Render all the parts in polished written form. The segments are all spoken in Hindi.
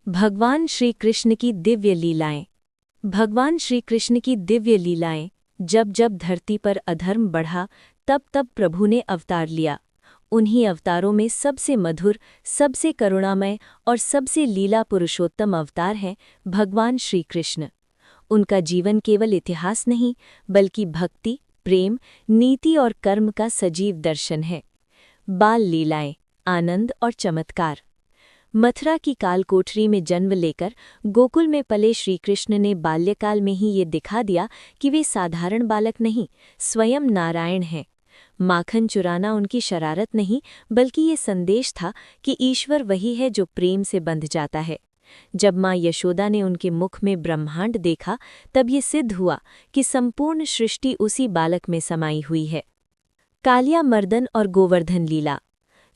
भगवान श्री कृष्ण की दिव्य लीलाएं। भगवान श्री कृष्ण की दिव्य लीलाएं। जब जब धरती पर अधर्म बढ़ा तब तब प्रभु ने अवतार लिया। उन्हीं अवतारों में सबसे मधुर, सबसे करुणामय और सबसे लीला पुरुषोत्तम अवतार हैं भगवान श्री कृष्ण। उनका जीवन केवल इतिहास नहीं बल्कि भक्ति, प्रेम, नीति और कर्म का सजीव दर्शन है। बाल लीलाएं, आनंद और चमत्कार। मथुरा की कालकोठरी में जन्म लेकर गोकुल में पले श्रीकृष्ण ने बाल्यकाल में ही ये दिखा दिया कि वे साधारण बालक नहीं, स्वयं नारायण हैं। माखन चुराना उनकी शरारत नहीं बल्कि ये संदेश था कि ईश्वर वही है जो प्रेम से बंध जाता है। जब माँ यशोदा ने उनके मुख में ब्रह्मांड देखा तब ये सिद्ध हुआ कि संपूर्ण सृष्टि उसी बालक में समाई हुई है। कालिया मर्दन और गोवर्धन लीला।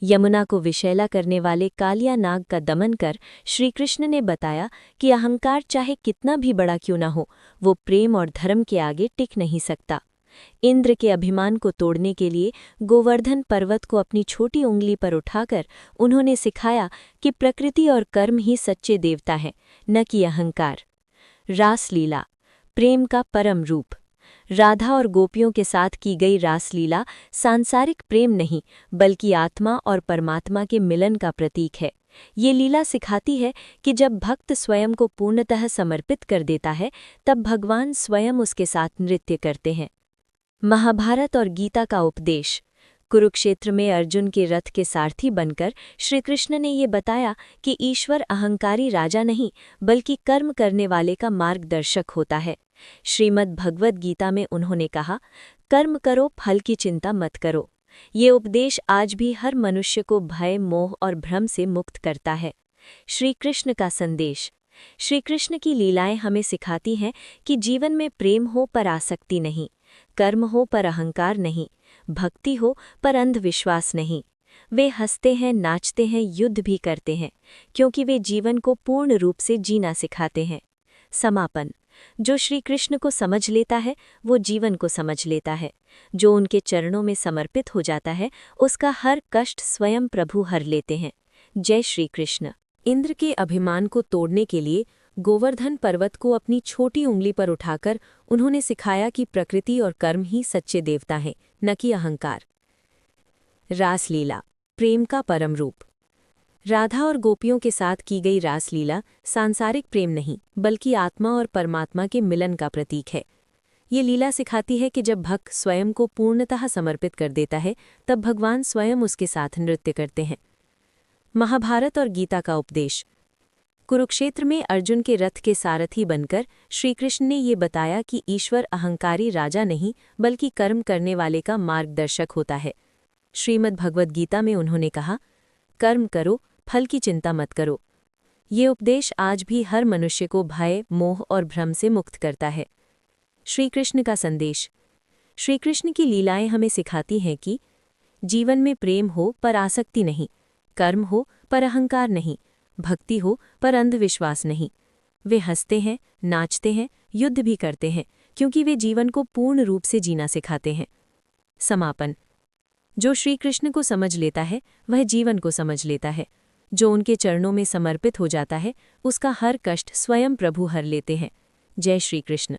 यमुना को विषैला करने वाले कालिया नाग का दमन कर श्रीकृष्ण ने बताया कि अहंकार चाहे कितना भी बड़ा क्यों न हो, वो प्रेम और धर्म के आगे टिक नहीं सकता। इंद्र के अभिमान को तोड़ने के लिए गोवर्धन पर्वत को अपनी छोटी उंगली पर उठाकर उन्होंने सिखाया कि प्रकृति और कर्म ही सच्चे देवता हैं, न कि अहंकार। रासलीला, प्रेम का परम रूप। राधा और गोपियों के साथ की गई रासलीला सांसारिक प्रेम नहीं बल्कि आत्मा और परमात्मा के मिलन का प्रतीक है। ये लीला सिखाती है कि जब भक्त स्वयं को पूर्णतः समर्पित कर देता है तब भगवान स्वयं उसके साथ नृत्य करते हैं। महाभारत और गीता का उपदेश। कुरुक्षेत्र में अर्जुन के रथ के सारथी बनकर श्रीकृष्ण ने ये बताया कि ईश्वर अहंकारी राजा नहीं बल्कि कर्म करने वाले का मार्गदर्शक होता है। श्रीमद् भगवद गीता में उन्होंने कहा, कर्म करो, फल की चिंता मत करो। ये उपदेश आज भी हर मनुष्य को भय, मोह और भ्रम से मुक्त करता है। श्री कृष्ण का संदेश। श्री कृष्ण की लीलाएं हमें सिखाती हैं कि जीवन में प्रेम हो पर आसक्ति नहीं, कर्म हो पर अहंकार नहीं, भक्ति हो पर अंधविश्वास नहीं। वे हंसते हैं, नाचते हैं, युद्ध भी करते हैं, क्योंकि वे जीवन को पूर्ण रूप से जीना सिखाते हैं। समापन। जो श्री कृष्ण को समझ लेता है वो जीवन को समझ लेता है। जो उनके चरणों में समर्पित हो जाता है उसका हर कष्ट स्वयं प्रभु हर लेते हैं। जय श्री कृष्ण। इंद्र के अभिमान को तोड़ने के लिए गोवर्धन पर्वत को अपनी छोटी उंगली पर उठाकर उन्होंने सिखाया कि प्रकृति और कर्म ही सच्चे देवता हैं, न कि अहंकार। रासलीला, प्रेम का परम रूप। राधा और गोपियों के साथ की गई रासलीला सांसारिक प्रेम नहीं बल्कि आत्मा और परमात्मा के मिलन का प्रतीक है। ये लीला सिखाती है कि जब भक्त स्वयं को पूर्णतः समर्पित कर देता है तब भगवान स्वयं उसके साथ नृत्य करते हैं। महाभारत और गीता का उपदेश। कुरुक्षेत्र में अर्जुन के रथ के सारथी बनकर श्रीकृष्ण ने ये बताया कि ईश्वर अहंकारी राजा नहीं बल्कि कर्म करने वाले का मार्गदर्शक होता है। श्रीमद् भगवद गीता में उन्होंने कहा, कर्म करो, फल की चिंता मत करो। ये उपदेश आज भी हर मनुष्य को भय, मोह और भ्रम से मुक्त करता है। श्रीकृष्ण का संदेश। श्रीकृष्ण की लीलाएं हमें सिखाती हैं कि जीवन में प्रेम हो पर आसक्ति नहीं, कर्म हो पर अहंकार नहीं, भक्ति हो पर अंधविश्वास नहीं। वे हंसते हैं, नाचते हैं, युद्ध भी करते हैं, क्योंकि वे जीवन को पूर्ण रूप से जीना सिखाते हैं। समापन। जो श्री कृष्ण को समझ लेता है वह जीवन को समझ लेता है। जो उनके चरणों में समर्पित हो जाता है उसका हर कष्ट स्वयं प्रभु हर लेते हैं। जय श्री कृष्ण।